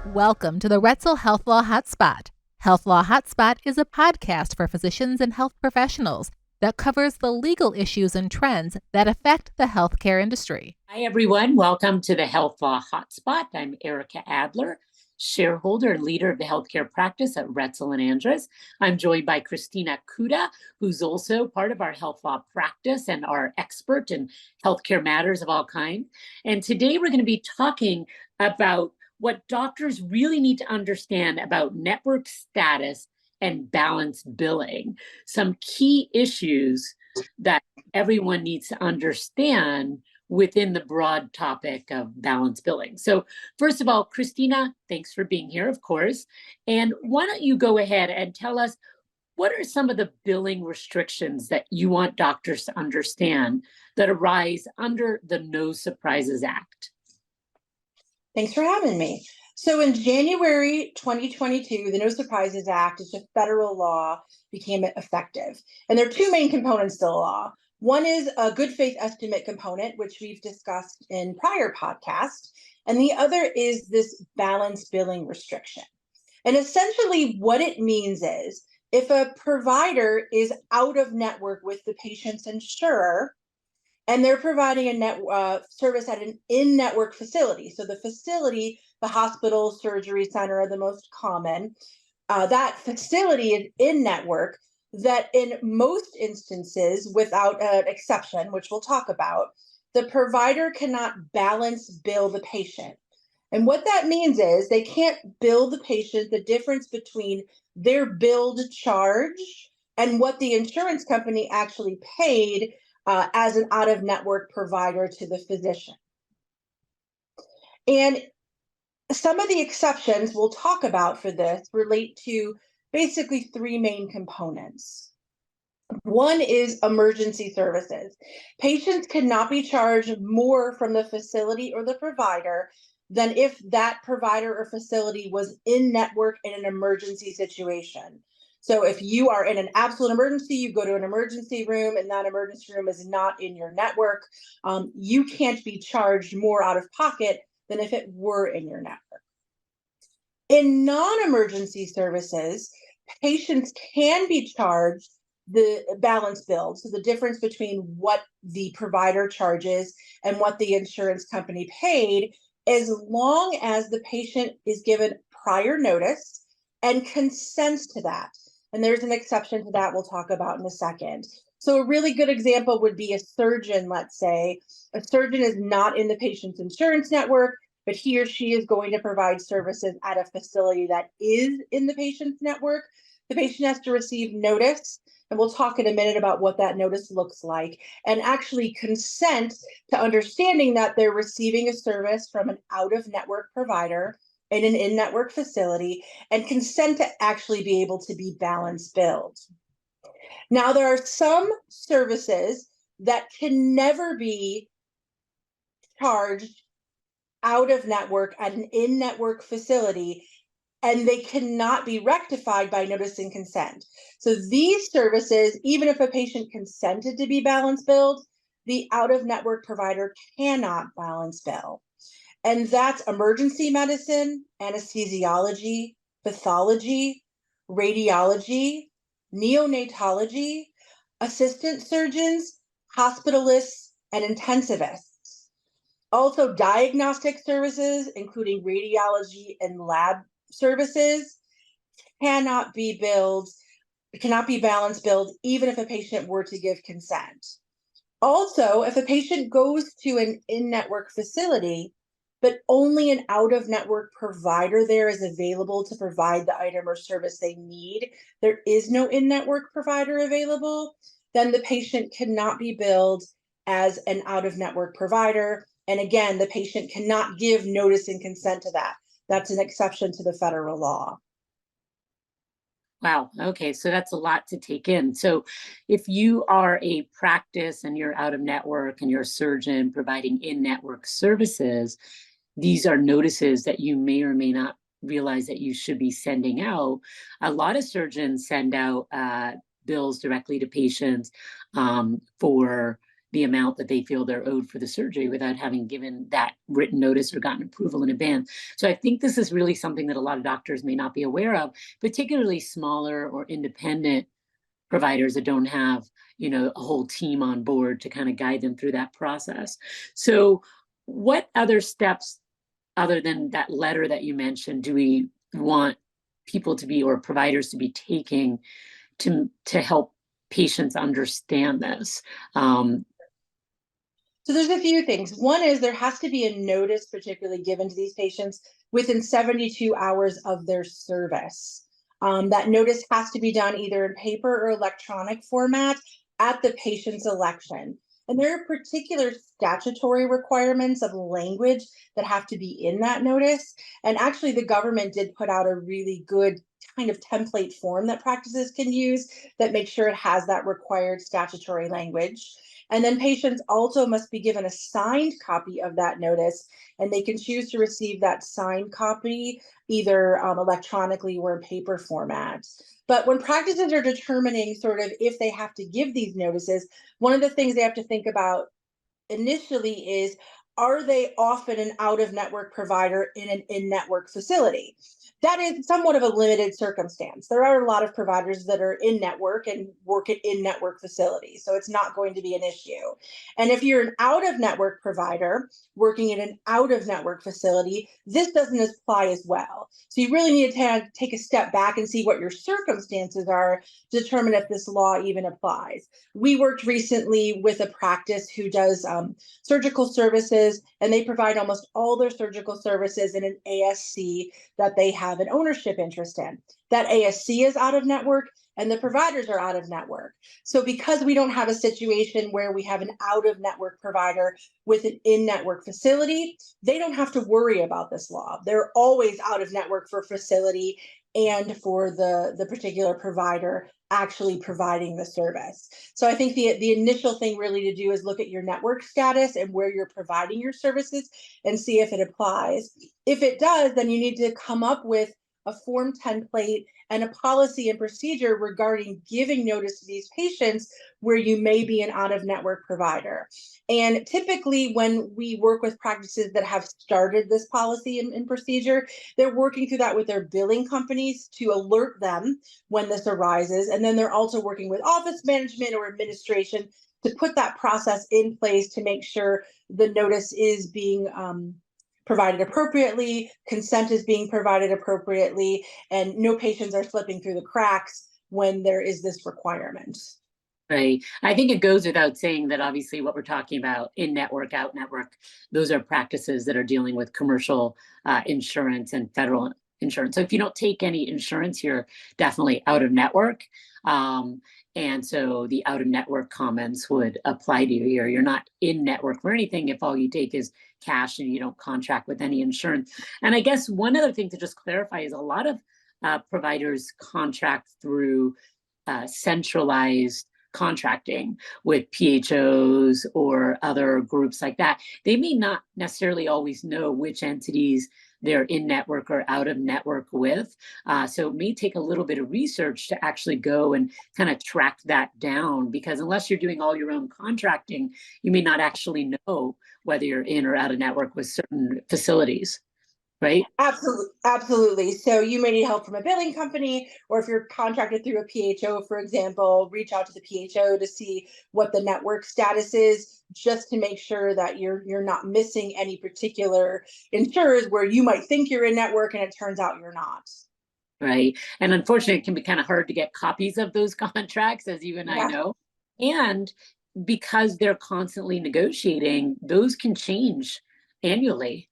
Welcome to the Roetzel Health Law Hotspot. Health Law Hotspot is a podcast for physicians and health professionals that covers the legal issues and trends that affect the healthcare industry. Hi, everyone. Welcome to the Health Law Hotspot. I'm Ericka Adler, shareholder and leader of the healthcare practice at Roetzel and Andrus. I'm joined by Christina Kuta, who's also part of our health law practice and our expert in healthcare matters of all kinds. And today we're going to be talking about what doctors really need to understand about network status and balance billing, some key issues that everyone needs to understand within the broad topic of balance billing. So first of all, Christina, thanks for being here, of course. And why don't you go ahead and tell us what are some of the billing restrictions that you want doctors to understand that arise under the No Surprises Act? Thanks for having me. So in January 2022, the No Surprises Act, as a federal law, became effective. And there are two main components to the law. One is a good faith estimate component, which we've discussed in prior podcasts. And the other is this balance billing restriction. And essentially what it means is if a provider is out of network with the patient's insurer, and they're providing a service at an in-network facility. So the facility, the hospital, surgery center are the most common. That facility is in-network, that in most instances, without an exception, which we'll talk about, the provider cannot balance bill the patient. And what that means is they can't bill the patient the difference between their billed charge and what the insurance company actually paid as an out-of-network provider to the physician. And some of the exceptions we'll talk about for this relate to basically three main components. One is emergency services. Patients cannot be charged more from the facility or the provider than if that provider or facility was in network in an emergency situation. So if you are in an absolute emergency, you go to an emergency room and that emergency room is not in your network, you can't be charged more out of pocket than if it were in your network. In non-emergency services, patients can be charged the balance bill, so the difference between what the provider charges and what the insurance company paid, as long as the patient is given prior notice and consents to that. And there's an exception to that we'll talk about in a second. So a really good example would be a surgeon, let's say. A surgeon is not in the patient's insurance network, but he or she is going to provide services at a facility that is in the patient's network. The patient has to receive notice, and we'll talk in a minute about what that notice looks like, and actually consent to understanding that they're receiving a service from an out-of-network provider in an in-network facility, and consent to actually be able to be balance billed. Now, there are some services that can never be charged out of network at an in-network facility, and they cannot be rectified by notice and consent. So these services, even if a patient consented to be balance billed, the out-of-network provider cannot balance bill. And that's emergency medicine, anesthesiology, pathology, radiology, neonatology, assistant surgeons, hospitalists, and intensivists. Also, diagnostic services, including radiology and lab services, cannot be balance billed, even if a patient were to give consent. Also, if a patient goes to an in-network facility, but only an out-of-network provider there is available to provide the item or service they need, there is no in-network provider available, then the patient cannot be billed as an out-of-network provider. And again, the patient cannot give notice and consent to that. That's an exception to the federal law. Wow. Okay. So that's a lot to take in. So if you are a practice and you're out of network and you're a surgeon providing in-network services, these are notices that you may or may not realize that you should be sending out. A lot of surgeons send out bills directly to patients for the amount that they feel they're owed for the surgery without having given that written notice or gotten approval in advance. So I think this is really something that a lot of doctors may not be aware of, particularly smaller or independent providers that don't have, a whole team on board to kind of guide them through that process. So what other steps, other than that letter that you mentioned, do we want people to be, or providers to be taking to help patients understand this? So there's a few things. One is there has to be a notice particularly given to these patients within 72 hours of their service. That notice has to be done either in paper or electronic format at the patient's election. And there are particular statutory requirements of language that have to be in that notice. And actually, the government did put out a really good kind of template form that practices can use that makes sure it has that required statutory language. And then patients also must be given a signed copy of that notice, and they can choose to receive that signed copy either electronically or in paper format. But when practices are determining sort of if they have to give these notices, one of the things they have to think about initially is, are they often an out-of-network provider in an in-network facility? That is somewhat of a limited circumstance. There are a lot of providers that are in network and work at in-network facilities, so it's not going to be an issue. And if you're an out-of-network provider working in an out-of-network facility, this doesn't apply as well. So you really need to take a step back and see what your circumstances are to determine if this law even applies. We worked recently with a practice who does surgical services, and they provide almost all their surgical services in an ASC that they have an ownership interest in. That ASC is out of network and the providers are out of network. So because we don't have a situation where we have an out of network provider with an in-network facility, they don't have to worry about this law. They're always out of network for facility and for the particular provider actually providing the service. So I think the initial thing really to do is look at your network status and where you're providing your services and see if it applies. If it does, then you need to come up with a form template and a policy and procedure regarding giving notice to these patients where you may be an out-of-network provider. And typically when we work with practices that have started this policy and procedure, they're working through that with their billing companies to alert them when this arises. And then they're also working with office management or administration to put that process in place to make sure the notice is being provided appropriately, consent is being provided appropriately, and no patients are slipping through the cracks when there is this requirement. Right. I think it goes without saying that obviously what we're talking about in network, out network, those are practices that are dealing with commercial insurance and federal insurance. So if you don't take any insurance, you're definitely out of network. And so the out of network comments would apply to you here. You're not in network for anything if all you take is cash and you don't contract with any insurance. And I guess one other thing to just clarify is a lot of providers contract through centralized contracting with PHOs or other groups like that. They may not necessarily always know which entities they're in network or out of network with. So it may take a little bit of research to actually go and kind of track that down, because unless you're doing all your own contracting, you may not actually know whether you're in or out of network with certain facilities. Right? Absolutely. So you may need help from a billing company, or if you're contracted through a PHO, for example, reach out to the PHO to see what the network status is, just to make sure that you're not missing any particular insurers where you might think you're in network and it turns out you're not. Right. And unfortunately, it can be kind of hard to get copies of those contracts, as you and I know. And because they're constantly negotiating, those can change annually,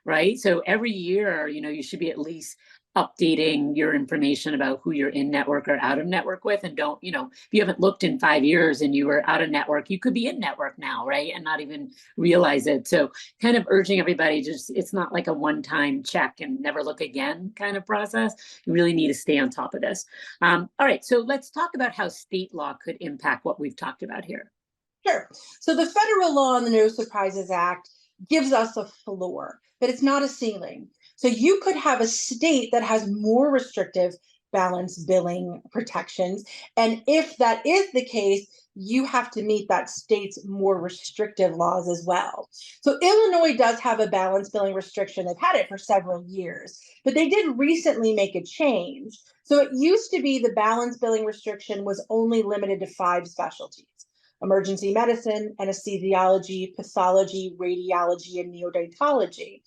right? So every year, you should be at least updating your information about who you're in network or out of network with. And don't, if you haven't looked in 5 years and you were out of network, you could be in network now, right? And not even realize it. So kind of urging everybody, it's not like a one-time check and never look again kind of process. You really need to stay on top of this. All right, so let's talk about how state law could impact what we've talked about here. Sure. So the federal law on the No Surprises Act gives us a floor, but it's not a ceiling. So you could have a state that has more restrictive balance billing protections. And if that is the case, you have to meet that state's more restrictive laws as well. So Illinois does have a balance billing restriction. They've had it for several years, but they did recently make a change. So it used to be the balance billing restriction was only limited to 5 specialties: emergency medicine, anesthesiology, pathology, radiology, and neonatology.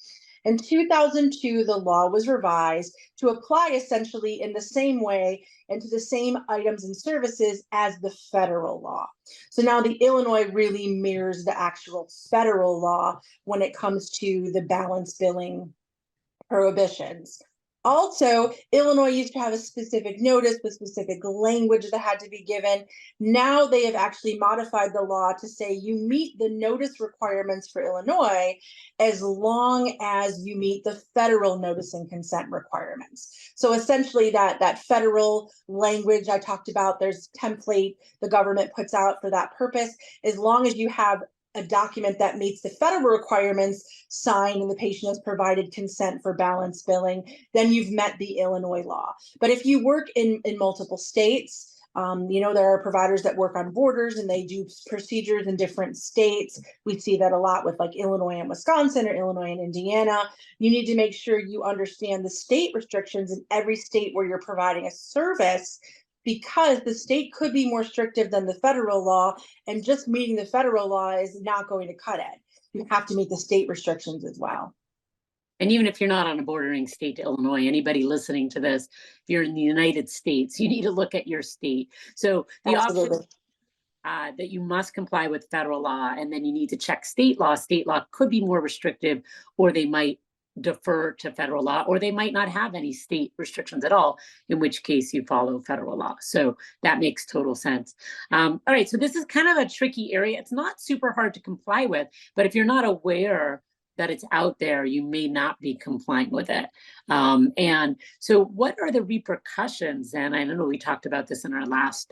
In 2002, the law was revised to apply essentially in the same way and to the same items and services as the federal law. So now the Illinois really mirrors the actual federal law when it comes to the balance billing prohibitions. Also, Illinois used to have a specific notice with specific language that had to be given. Now they have actually modified the law to say you meet the notice requirements for Illinois as long as you meet the federal notice and consent requirements. So essentially that federal language I talked about, there's a template the government puts out for that purpose. As long as you have a document that meets the federal requirements signed and the patient has provided consent for balance billing, then you've met the Illinois law. But if you work in multiple states, there are providers that work on borders and they do procedures in different states. We see that a lot with like Illinois and Wisconsin or Illinois and Indiana. You need to make sure you understand the state restrictions in every state where you're providing a service, because the state could be more restrictive than the federal law, and just meeting the federal law is not going to cut it. You have to meet the state restrictions as well. And even if you're not on a bordering state to Illinois, anybody listening to this, if you're in the United States, you need to look at your state. So the option that you must comply with federal law, and then you need to check state law. State law could be more restrictive, or they might defer to federal law, or they might not have any state restrictions at all, in which case you follow federal law. So that makes total sense. All right, so this is kind of a tricky area. It's not super hard to comply with, but if you're not aware that it's out there, you may not be complying with it. And so what are the repercussions? And I know we talked about this in our last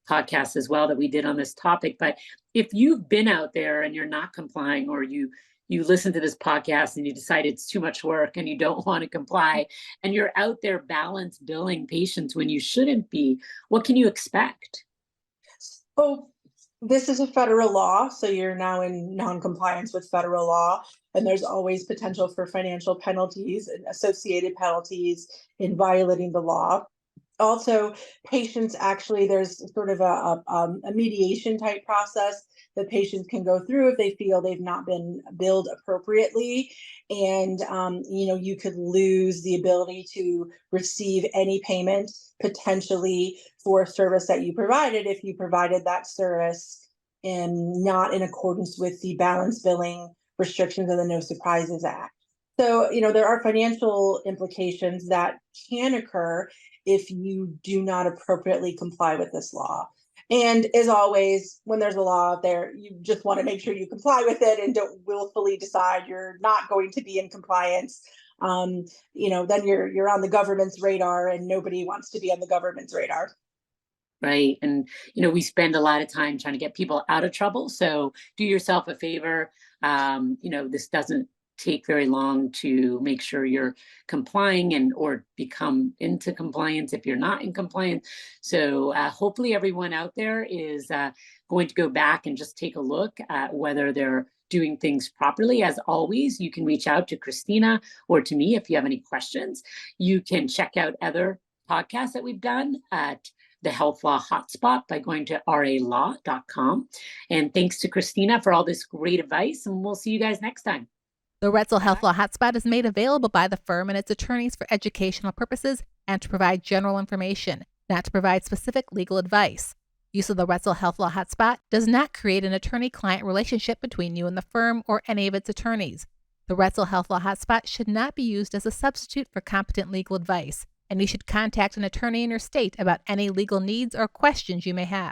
podcast as well that we did on this topic, but if you've been out there and you're not complying, or you listen to this podcast and you decide it's too much work and you don't want to comply, and you're out there balance billing patients when you shouldn't be, what can you expect? Oh, this is a federal law, so you're now in non-compliance with federal law, and there's always potential for financial penalties and associated penalties in violating the law. Also, patients actually, there's sort of a mediation type process that patients can go through if they feel they've not been billed appropriately. And, you could lose the ability to receive any payment potentially for a service that you provided if you provided that service and not in accordance with the balance billing restrictions of the No Surprises Act. So, there are financial implications that can occur if you do not appropriately comply with this law. And as always, when there's a law out there, you just want to make sure you comply with it and don't willfully decide you're not going to be in compliance. Then you're on the government's radar, and nobody wants to be on the government's radar. Right. And, we spend a lot of time trying to get people out of trouble. So do yourself a favor. This doesn't take very long to make sure you're complying or become into compliance if you're not in compliance. So hopefully everyone out there is going to go back and just take a look at whether they're doing things properly. As always, you can reach out to Christina or to me if you have any questions. You can check out other podcasts that we've done at the Health Law Hotspot by going to ralaw.com. And thanks to Christina for all this great advice, and we'll see you guys next time. The Roetzel Health Law Hotspot is made available by the firm and its attorneys for educational purposes and to provide general information, not to provide specific legal advice. Use of the Roetzel Health Law Hotspot does not create an attorney-client relationship between you and the firm or any of its attorneys. The Roetzel Health Law Hotspot should not be used as a substitute for competent legal advice, and you should contact an attorney in your state about any legal needs or questions you may have.